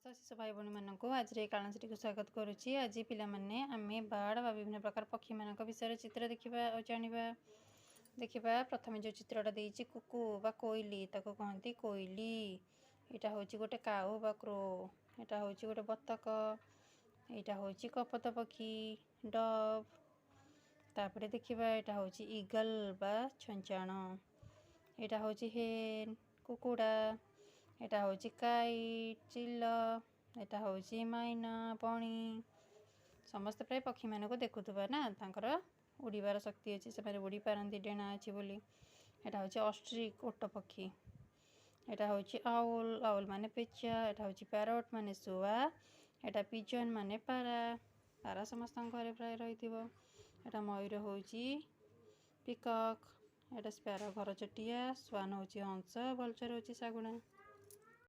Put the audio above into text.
समस्त शिशु भाई भौणी मानक आज कालनश्री को स्वागत करुच्ची। आज पिलामाने आमे बाड़ बा विभिन्न प्रकार पक्षी मानक विषय चित्र देखा और जाना देखा। प्रथम जो चित्रटा देइछि कुकु बा कोइली ताको कहती कोइली। यहाँ हूँ गोटे काऊ बा क्रो, यहाँ हूँ गोटे बतक, यहाँ हूँ कपत पक्षी डव। तापर देखा यहाँ हूँ ईगल बा छंचाण, यहाँ हूँ हेन कुकुड़ा, यहाँ हूँ काइट चिल, यहाँ हूँ माइना पणी। समस्त प्राय पक्षी मानक देखुवा ना तांकर उड़ीबार शक्ति अच्छी से उड़ी पारती डेणा अच्छी बोली। यहाँ हूँ ऑस्ट्रिच ओट पक्षी, यहाँ हूँ आउल आउल माने पेचा, यहाँ हूँ पैरोट माने शुआ, यहाँ पिजन माने पारा पारा समस्त घरे प्राय रही। यहाँ मयूर हूँ पिकॉक, यहाँ स्पैरो घर चटिया, स्वान हूँ हंस, भलचर हूँ शागुणा।